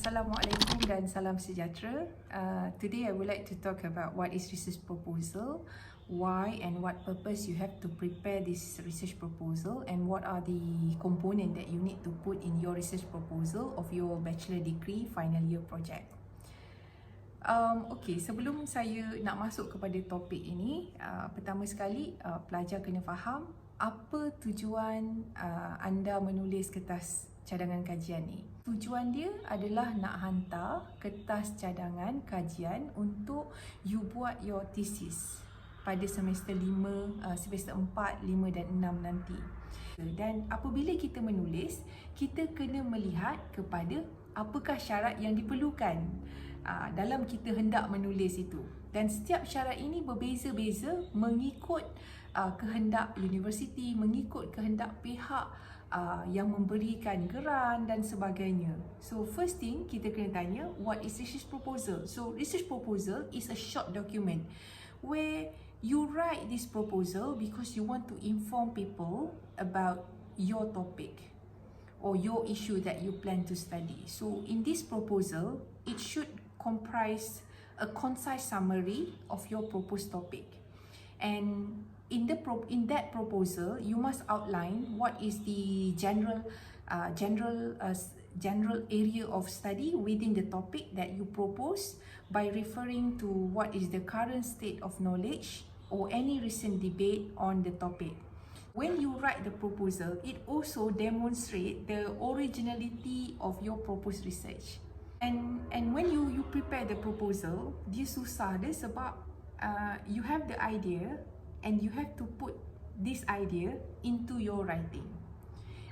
Assalamualaikum dan salam sejahtera. Today I would like to talk about what is research proposal, why and what purpose you have to prepare this research proposal, and what are the component that you need to put in your research proposal of your bachelor degree final year project. Okay, sebelum saya nak masuk kepada topik ini, pertama sekali pelajar kena faham apa tujuan anda menulis kertas cadangan kajian ni. Tujuan dia adalah nak hantar kertas cadangan kajian untuk you buat your thesis pada semester 5, semester 4, 5 dan 6 nanti. Dan apabila kita menulis, kita kena melihat kepada apakah syarat yang diperlukan dalam kita hendak menulis itu. Dan setiap syarat ini berbeza-beza mengikut kehendak universiti, mengikut kehendak pihak yang memberikan geran dan sebagainya. So first thing kita kena tanya, what is research proposal? So research proposal is a short document where you write this proposal because you want to inform people about your topic or your issue that you plan to study. So in this proposal, it should comprise a concise summary of your proposed topic. And in that proposal, you must outline what is the general area of study within the topic that you propose by referring to what is the current state of knowledge or any recent debate on the topic. When you write the proposal, it also demonstrates the originality of your proposed research. And when you prepare the proposal, dia susah dia sebab you have the idea and you have to put this idea into your writing.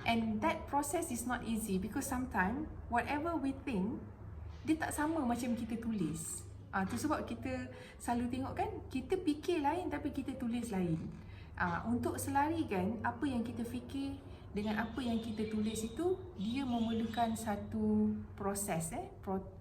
And that process is not easy because sometimes whatever we think, dia tak sama macam kita tulis. Tu sebab kita selalu tengok kan, kita fikir lain tapi kita tulis lain. Untuk selarikan apa yang kita fikir dengan apa yang kita tulis itu, dia memerlukan satu proses,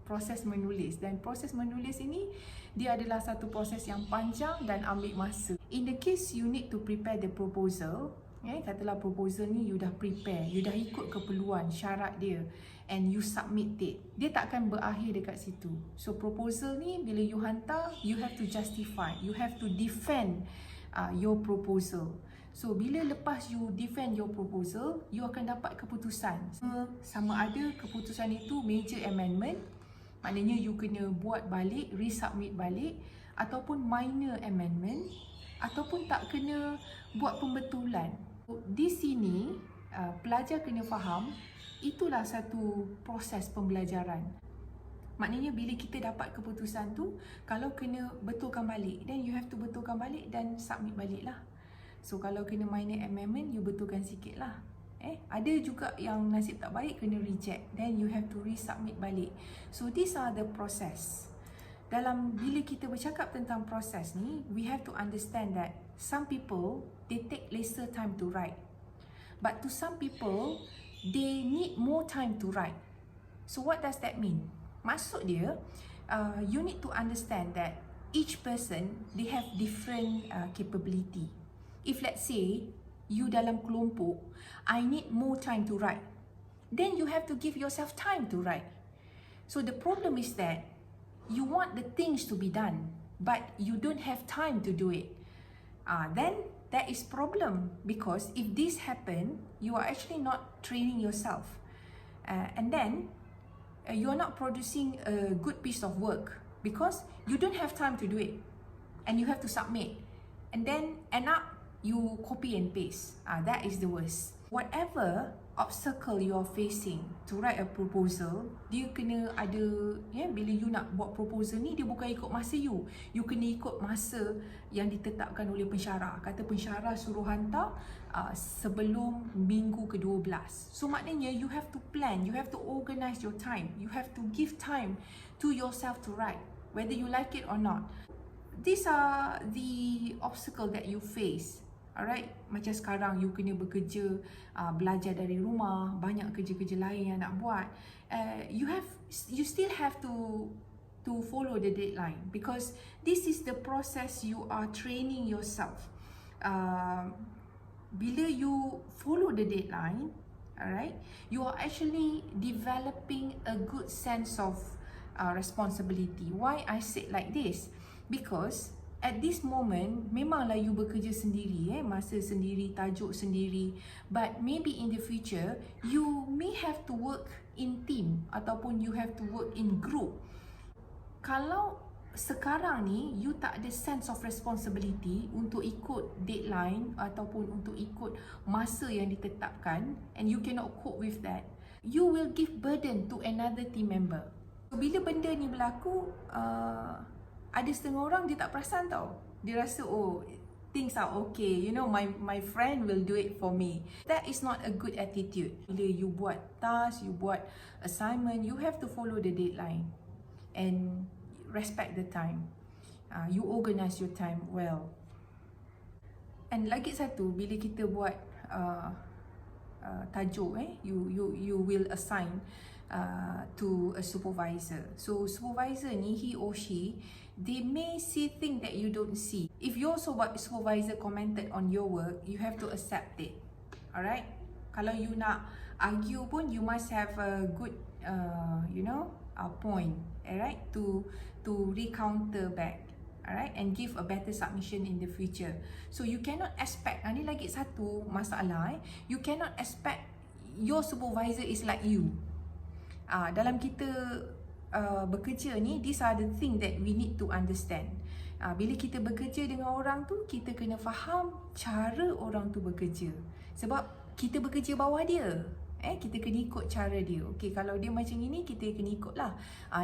proses menulis. Dan proses menulis ini, dia adalah satu proses yang panjang dan ambil masa. In the case you need to prepare the proposal, katalah proposal ni you dah prepare, you dah ikut keperluan, syarat dia, and you submit it, dia tak akan berakhir dekat situ. So proposal ni bila you hantar, you have to justify, you have to defend your proposal. So bila lepas you defend your proposal, you akan dapat keputusan. Sama ada keputusan itu major amendment, maknanya you kena buat balik, resubmit balik, ataupun minor amendment, ataupun tak kena buat pembetulan. Di sini pelajar kena faham, itulah satu proses pembelajaran. Maknanya bila kita dapat keputusan tu, kalau kena betulkan balik, then you have to betulkan balik dan submit balik lah. So kalau kena minor amendment, you betulkan sikit lah. Ada juga yang nasib tak baik kena reject, then you have to resubmit balik. So these are the process. Bila kita bercakap tentang proses ni, we have to understand that some people, they take lesser time to write. But to some people, they need more time to write. So what does that mean? Maksud dia, you need to understand that each person, they have different capability. If let's say, you dalam kelompok, I need more time to write, then you have to give yourself time to write. So the problem is that you want the things to be done, but you don't have time to do it. Then that is problem, because if this happen, you are actually not training yourself, and then you are not producing a good piece of work because you don't have time to do it, and you have to submit, and then end up you copy and paste. That is the worst. Whatever obstacle you are facing to write a proposal, dia kena ada, bila you nak buat proposal ni, dia bukan ikut masa you kena ikut masa yang ditetapkan oleh pensyarah. Kata pensyarah suruh hantar sebelum minggu ke-12. So maknanya you have to plan, you have to organize your time, you have to give time to yourself to write, whether you like it or not. These are the obstacle that you face. Alright, macam sekarang you kena bekerja, belajar dari rumah, banyak kerja-kerja lain yang nak buat. You still have to follow the deadline because this is the process you are training yourself. Bila you follow the deadline, Alright, you are actually developing a good sense of responsibility. Why I said like this? Because at this moment, memanglah you bekerja sendiri, masa sendiri, tajuk sendiri. But maybe in the future, you may have to work in team ataupun you have to work in group. Kalau sekarang ni you tak ada sense of responsibility untuk ikut deadline ataupun untuk ikut masa yang ditetapkan, and you cannot cope with that, you will give burden to another team member. Bila benda ni berlaku, ada setengah orang dia tak perasan tau. Dia rasa oh, things are okay, you know, my friend will do it for me. That is not a good attitude. Bila you buat task, you buat assignment, you have to follow the deadline and respect the time. You organize your time well. And lagi satu, bila kita buat tajuk, you will assign to a supervisor. So supervisor ni, he or she, they may see things that you don't see. If your supervisor commented on your work, you have to accept it. Alright? Kalau you nak argue pun, you must have a good point, alright, to recounter back, alright, and give a better submission in the future. So you cannot expect, ni lagi satu masalah, you cannot expect your supervisor is like you. Dalam kita bekerja ni, these are the thing that we need to understand. Bila kita bekerja dengan orang tu, kita kena faham cara orang tu bekerja. Sebab kita bekerja bawah dia. Kita kena ikut cara dia. Okay, kalau dia macam ini, kita kena ikutlah.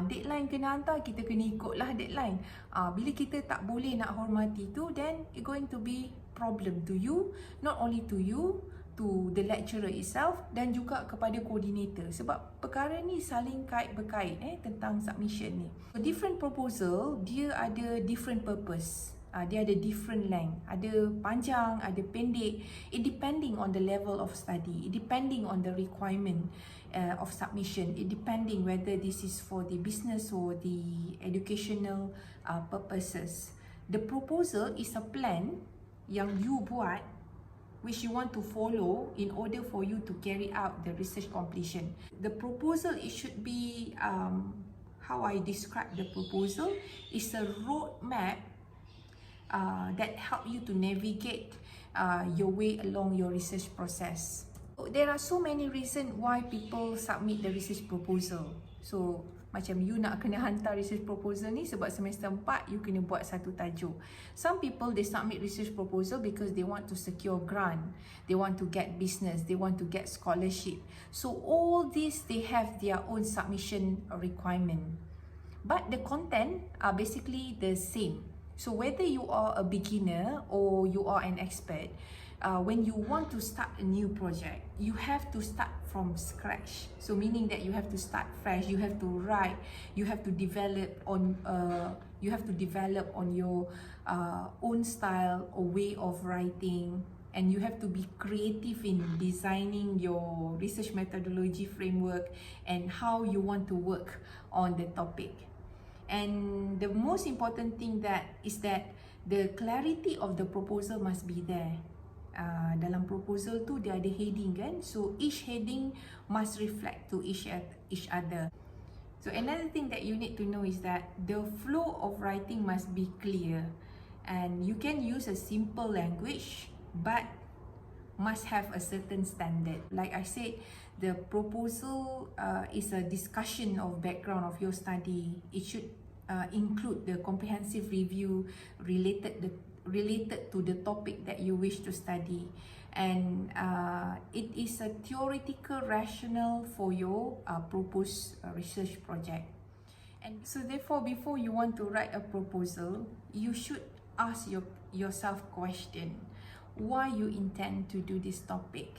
Deadline kena hantar, kita kena ikutlah deadline. Bila kita tak boleh nak hormati tu, then it going to be problem to you, not only to you, to the lecturer itself, dan juga kepada coordinator. Sebab perkara ni saling kait-berkait tentang submission ni. So, different proposal, dia ada different purpose. Dia ada different length, ada panjang, ada pendek. It depending on the level of study, it depending on the requirement of submission, it depending whether this is for the business or the educational purposes. The proposal is a plan yang you buat, which you want to follow in order for you to carry out the research completion. The proposal, it should be, how I describe the proposal, is a roadmap that help you to navigate your way along your research process. There are so many reasons why people submit the research proposal. So macam you nak kena hantar research proposal ni sebab semester 4 you kena buat satu tajuk. Some people they submit research proposal because they want to secure grant, they want to get business, they want to get scholarship. So all these, they have their own submission requirement, but the content are basically the same. So whether you are a beginner or you are an expert, when you want to start a new project, you have to start from scratch. So meaning that you have to start fresh, you have to write, you have to develop on your own style or way of writing, and you have to be creative in designing your research methodology framework and how you want to work on the topic. And the most important thing is that the clarity of the proposal must be there. Dalam proposal tu dia ada heading kan, so each heading must reflect to each other. So another thing that you need to know is that the flow of writing must be clear, and you can use a simple language but must have a certain standard. Like I said, the proposal is a discussion of background of your study. It should include the comprehensive review related to the topic that you wish to study, and it is a theoretical rationale for your proposed research project. And so therefore, before you want to write a proposal, you should ask yourself question: why you intend to do this topic?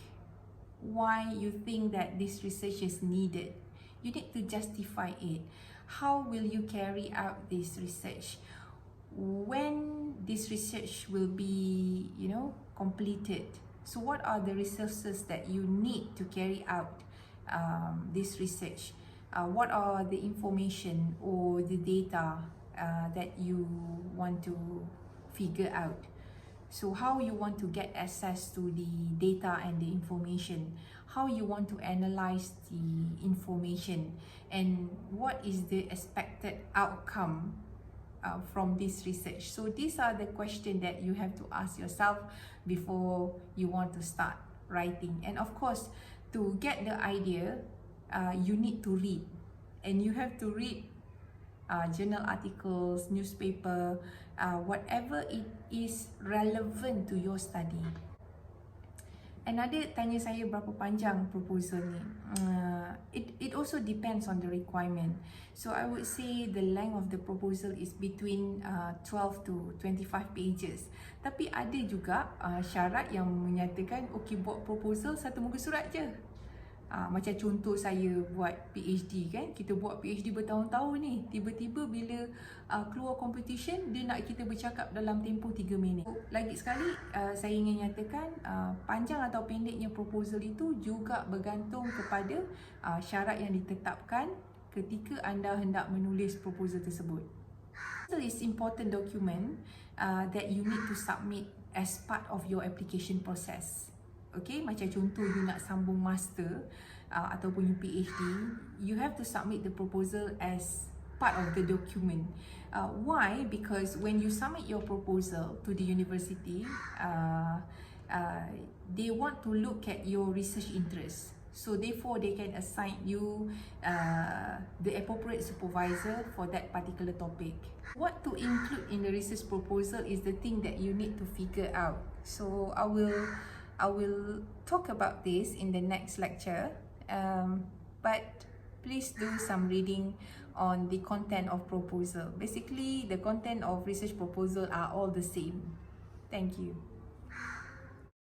Why you think that this research is needed? You need to justify it. How will you carry out this research? When this research will be, completed? So what are the resources that you need to carry out this research? What are the information or the data that you want to figure out? So how you want to get access to the data and the information, how you want to analyze the information, and what is the expected outcome from this research. So these are the questions that you have to ask yourself before you want to start writing. And of course, to get the idea, you need to read, and you have to read journal articles, newspaper, whatever it is relevant to your study. Another tanya saya berapa panjang proposal ni. It also depends on the requirement. So I would say the length of the proposal is between 12 to 25 pages. Tapi ada juga syarat yang menyatakan okey, buat proposal satu muka surat je. Macam contoh saya buat PhD kan, kita buat PhD bertahun-tahun ni, tiba-tiba bila keluar competition dia nak kita bercakap dalam tempoh 3 minit. Lagi sekali saya ingin nyatakan panjang atau pendeknya proposal itu juga bergantung kepada syarat yang ditetapkan ketika anda hendak menulis proposal tersebut. Proposal is important document that you need to submit as part of your application process. Okay, macam contoh you nak sambung master ataupun you PhD, you have to submit the proposal as part of the document. Why? Because when you submit your proposal to the university, they want to look at your research interest. So therefore, they can assign you the appropriate supervisor for that particular topic. What to include in the research proposal is the thing that you need to figure out. So I will talk about this in the next lecture, but please do some reading on the content of proposal. Basically, the content of research proposal are all the same. Thank you.